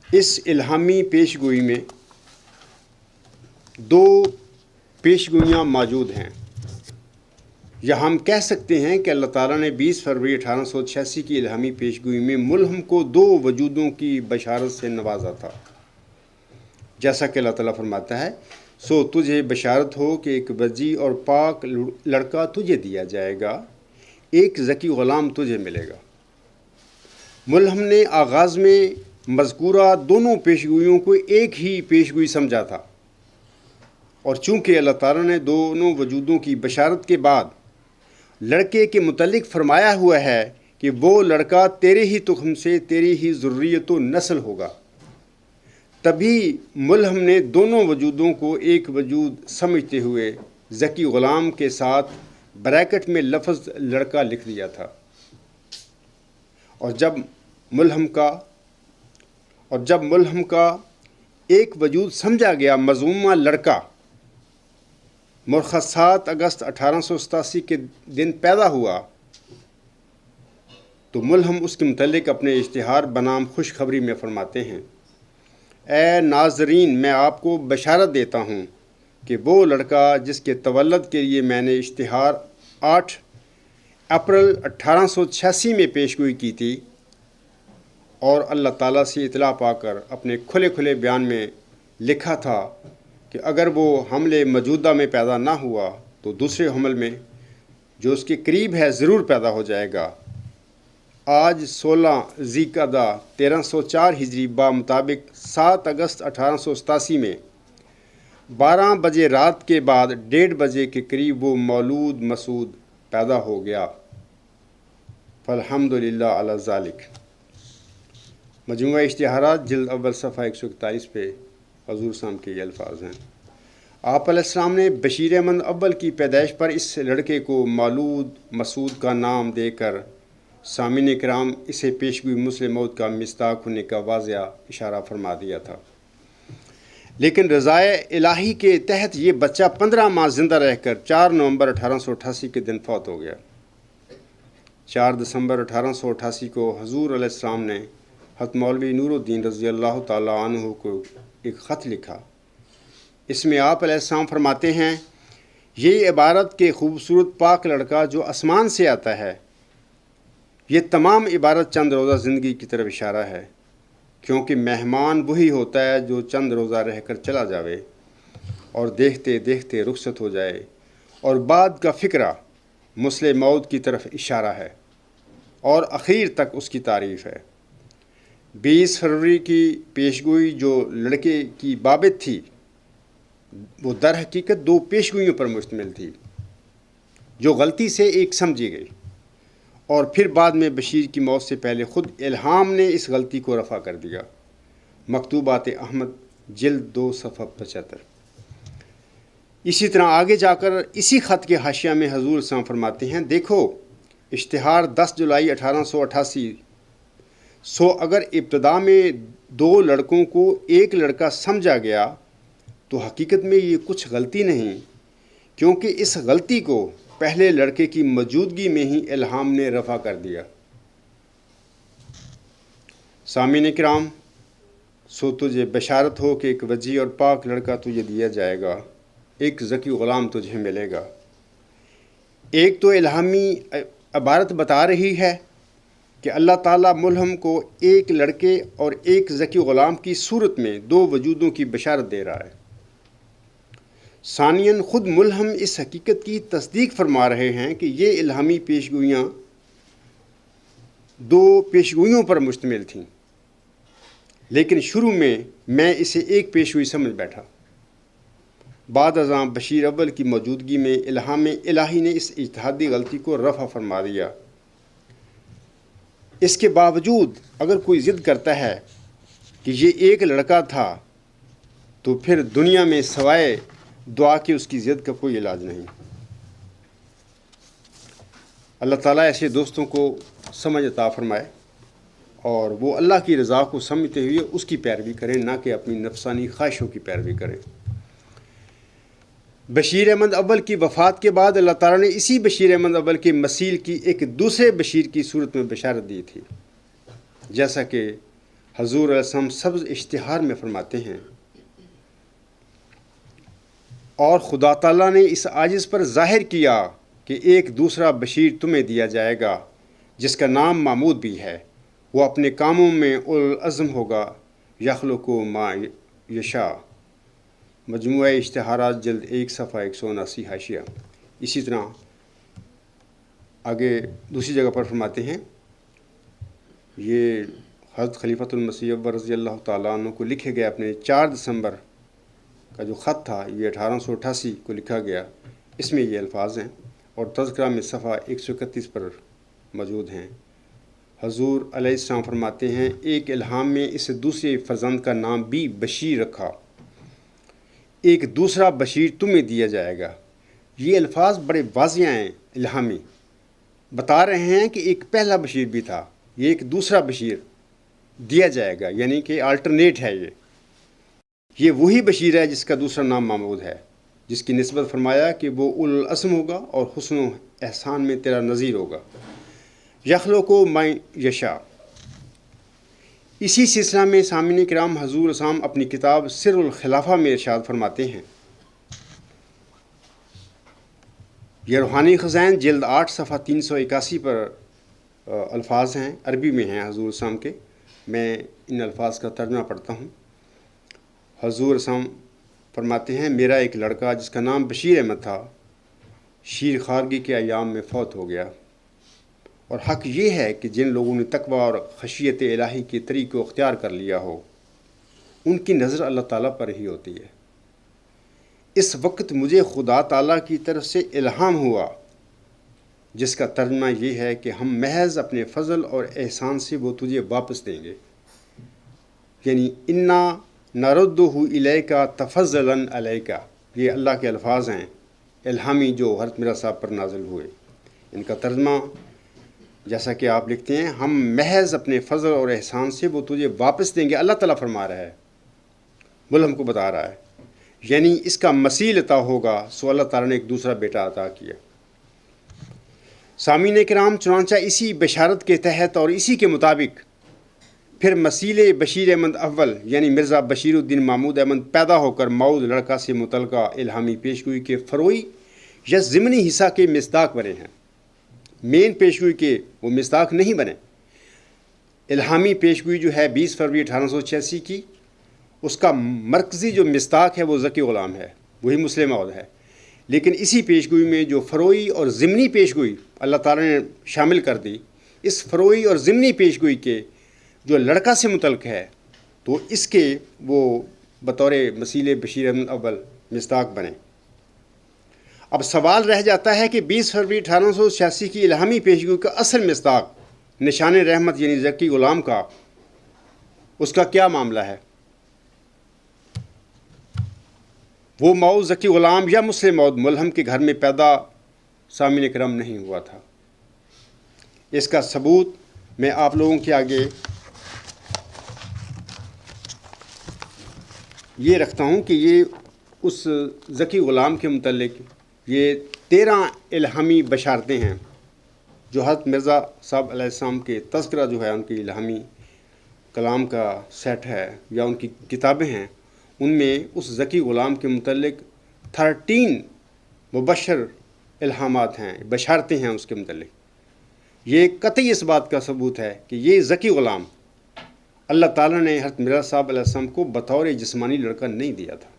اس الہامی پیش گوئی میں دو پیش گوئیاں موجود ہیں، یا ہم کہہ سکتے ہیں کہ اللہ تعالیٰ نے 20 فروری 1886 کی الہامی پیش گوئی میں ملہم کو دو وجودوں کی بشارت سے نوازا تھا، جیسا کہ اللہ تعالیٰ فرماتا ہے سو تجھے بشارت ہو کہ ایک وجی اور پاک لڑکا تجھے دیا جائے گا، ایک ذکی غلام تجھے ملے گا۔ ملہم نے آغاز میں مذکورہ دونوں پیشگوئیوں کو ایک ہی پیشگوئی سمجھا تھا، اور چونکہ اللہ تعالیٰ نے دونوں وجودوں کی بشارت کے بعد لڑکے کے متعلق فرمایا ہوا ہے کہ وہ لڑکا تیرے ہی تخم سے تیری ہی ذریت و نسل ہوگا، تبھی ملہم نے دونوں وجودوں کو ایک وجود سمجھتے ہوئے ذکی غلام کے ساتھ بریکٹ میں لفظ لڑکا لکھ دیا تھا، اور جب ملہم کا ایک وجود سمجھا گیا مذمومہ لڑکا مرخص 7 اگست 1887 کے دن پیدا ہوا، تو ملہم اس کے متعلق اپنے اشتہار بنام خوشخبری میں فرماتے ہیں، اے ناظرین، میں آپ کو بشارت دیتا ہوں کہ وہ لڑکا جس کے تولد کے لیے میں نے اشتہار 8 اپریل 1886 میں پیشگوئی کی تھی، اور اللہ تعالیٰ سے اطلاع پا کر اپنے کھلے بیان میں لکھا تھا کہ اگر وہ حمل موجودہ میں پیدا نہ ہوا تو دوسرے حمل میں جو اس کے قریب ہے ضرور پیدا ہو جائے گا، آج 16 ذی القعدہ 1304 ہجری مطابق 7 اگست 1887 میں 12 بجے رات کے بعد 1:30 بجے کے قریب وہ مولود مسعود پیدا ہو گیا، فالحمدللہ علی ذالک۔ مجموعہ اشتہارات جلد اول صفحہ 141 پہ حضور صاحب کے یہ الفاظ ہیں۔ آپ علیہ السلام نے بشیر احمد اول کی پیدائش پر اس لڑکے کو مولود مسعود کا نام دے کر سامعین کرام اسے پیشگوئی مسلم موت کا مصداق ہونے کا واضح اشارہ فرما دیا تھا، لیکن رضائے الہی کے تحت یہ بچہ 15 ماہ زندہ رہ کر 4 نومبر 1888 کے دن فوت ہو گیا۔ 4 دسمبر 1888 کو حضور علیہ السلام نے حضرت مولوی نور الدین رضی اللہ تعالیٰ عنہ کو ایک خط لکھا، اس میں آپ علیہ السلام فرماتے ہیں، یہ عبارت کہ خوبصورت پاک لڑکا جو آسمان سے آتا ہے، یہ تمام عبارت چند روزہ زندگی کی طرف اشارہ ہے، کیونکہ مہمان وہی ہوتا ہے جو چند روزہ رہ کر چلا جاوے اور دیکھتے دیکھتے رخصت ہو جائے، اور بعد کا فکرہ مسلم موت کی طرف اشارہ ہے اور اخیر تک اس کی تعریف ہے۔ 20 فروری کی پیشگوئی جو لڑکے کی بابت تھی وہ در حقیقت 2 پیشگوئیوں پر مشتمل تھی جو غلطی سے ایک سمجھی گئی، اور پھر بعد میں بشیر کی موت سے پہلے خود الہام نے اس غلطی کو رفع کر دیا۔ مکتوبات احمد جلد 2 صفحہ 75۔ اسی طرح آگے جا کر اسی خط کے حاشیہ میں حضور صاحب فرماتے ہیں، دیکھو اشتہار 10 جولائی 1888، سو اگر ابتدا میں 2 لڑکوں کو ایک لڑکا سمجھا گیا تو حقیقت میں یہ کچھ غلطی نہیں، کیونکہ اس غلطی کو پہلے لڑکے کی موجودگی میں ہی الہام نے رفع کر دیا۔ سامعین کرام، سو تجھے بشارت ہو کہ ایک وجی اور پاک لڑکا تجھے دیا جائے گا، ایک ذکی غلام تجھے ملے گا۔ ایک تو الہامی عبارت بتا رہی ہے کہ اللہ تعالیٰ ملہم کو ایک لڑکے اور ایک ذکی غلام کی صورت میں 2 وجودوں کی بشارت دے رہا ہے۔ ثانیاً خود ملہم اس حقیقت کی تصدیق فرما رہے ہیں کہ یہ الہامی پیشگوئیاں 2 پیشگوئیوں پر مشتمل تھیں، لیکن شروع میں اسے ایک پیشگوئی سمجھ بیٹھا۔ بعد ازاں بشیر اول کی موجودگی میں الہام الہی نے اس اجتہادی غلطی کو رفع فرما دیا۔ اس کے باوجود اگر کوئی ضد کرتا ہے کہ یہ ایک لڑکا تھا تو پھر دنیا میں سوائے دعا کہ اس کی ضد کا کوئی علاج نہیں۔ اللہ تعالیٰ ایسے دوستوں کو سمجھ عطا فرمائے اور وہ اللہ کی رضا کو سمجھتے ہوئے اس کی پیروی کریں، نہ کہ اپنی نفسانی خواہشوں کی پیروی کریں۔ بشیر احمد اول کی وفات کے بعد اللہ تعالیٰ نے اسی بشیر احمد اول کے مثیل کی ایک دوسرے بشیر کی صورت میں بشارت دی تھی، جیسا کہ حضور علیہ السلام سبز اشتہار میں فرماتے ہیں، اور خدا تعالیٰ نے اس عاجز پر ظاہر کیا کہ ایک دوسرا بشیر تمہیں دیا جائے گا جس کا نام محمود بھی ہے، وہ اپنے کاموں میں اولوالعزم ہوگا، یخلق ما یشاء۔ مجموعہ اشتہارات جلد 1 صفحہ 179 حاشیہ۔ اسی طرح آگے دوسری جگہ پر فرماتے ہیں، یہ حضرت خلیفۃ المسیح اول رضی اللہ تعالیٰ عنہ کو لکھے گئے اپنے 4 دسمبر کا جو خط تھا، یہ 1888 کو لکھا گیا، اس میں یہ الفاظ ہیں اور تذکرہ میں صفحہ 131 پر موجود ہیں۔ حضور علیہ السلام فرماتے ہیں، ایک الہام میں اس دوسرے فرزند کا نام بھی بشیر رکھا، ایک دوسرا بشیر تمہیں دیا جائے گا۔ یہ الفاظ بڑے واضح ہیں، الہامی بتا رہے ہیں کہ ایک پہلا بشیر بھی تھا، یہ ایک دوسرا بشیر دیا جائے گا، یعنی کہ آلٹرنیٹ ہے۔ یہ وہی بشیر ہے جس کا دوسرا نام محمود ہے، جس کی نسبت فرمایا کہ وہ اولوالعزم ہوگا اور حسن و احسان میں تیرا نظیر ہوگا، یخلق ما یشاء۔ اسی سلسلہ میں سامعین کرام، حضور اسلام اپنی کتاب سر الخلافہ میں ارشاد فرماتے ہیں، یہ روحانی خزائن جلد 8 صفحہ 381 پر الفاظ ہیں، عربی میں ہیں حضور اسلام کے، میں ان الفاظ کا ترجمہ پڑھتا ہوں۔ حضور اسلام فرماتے ہیں، میرا ایک لڑکا جس کا نام بشیر احمد تھا، شیر خارگی کے ایام میں فوت ہو گیا، اور حق یہ ہے کہ جن لوگوں نے تقویٰ اور خشیت الہی کے طریق کو اختیار کر لیا ہو، ان کی نظر اللہ تعالیٰ پر ہی ہوتی ہے۔ اس وقت مجھے خدا تعالیٰ کی طرف سے الہام ہوا، جس کا ترجمہ یہ ہے کہ ہم محض اپنے فضل اور احسان سے وہ تجھے واپس دیں گے، یعنی انا نردہ الیک تفضلا علیک۔ یہ اللہ کے الفاظ ہیں الہامی جو حضرت مرزا صاحب پر نازل ہوئے۔ ان کا ترجمہ جیسا کہ آپ لکھتے ہیں، ہم محض اپنے فضل اور احسان سے وہ تجھے واپس دیں گے، اللہ تعالیٰ فرما رہا ہے، ملہم کو بتا رہا ہے، یعنی اس کا مثیل عطا ہوگا، سو اللہ تعالیٰ نے ایک دوسرا بیٹا عطا کیا۔ سامعین کرام، چنانچہ اسی بشارت کے تحت اور اسی کے مطابق پھر مثیل بشیر احمد اول یعنی مرزا بشیر الدین محمود احمد پیدا ہو کر مود لڑکا سے متعلقہ الہامی پیشگوئی کے فروئی یا ضمنی حصہ کے مصداق بنے ہیں۔ مین پیشگوئی کے وہ مصداق نہیں بنے۔ الہامی پیشگوئی جو ہے 20 فروری 1886 کی، اس کا مرکزی جو مصداق ہے وہ ذکی غلام ہے، وہی مسلم موعود ہے، لیکن اسی پیشگوئی میں جو فروئی اور ضمنی پیشگوئی اللہ تعالیٰ نے شامل کر دی، اس فروئی اور ضمنی پیشگوئی کے جو لڑکا سے متعلق ہے تو اس کے وہ بطور مثیل بشیر احمد اول مصداق بنے۔ اب سوال رہ جاتا ہے کہ 20 فروری 1886 کی الہامی پیشگوئی کا اصل مصداق نشان رحمت یعنی ذکی غلام کا، اس کا کیا معاملہ ہے؟ وہ مئو ذکی غلام یا مسلم موعود ملہم کے گھر میں پیدا سامعین کرام نہیں ہوا تھا۔ اس کا ثبوت میں آپ لوگوں کے آگے یہ رکھتا ہوں کہ یہ اس ذکی غلام کے متعلق یہ 13 الہامی بشارتیں ہیں جو حضرت مرزا صاحب علیہ السلام کے تذکرہ جو ہے ان کی الہامی کلام کا سیٹ ہے یا ان کی کتابیں ہیں، ان میں اس ذکی غلام کے متعلق 13 مبشر الہامات ہیں، بشارتیں ہیں اس کے متعلق۔ یہ قطعی اس بات کا ثبوت ہے کہ یہ ذکی غلام اللہ تعالیٰ نے حضرت مرزا صاحب علیہ السلام کو بطور جسمانی لڑکا نہیں دیا تھا،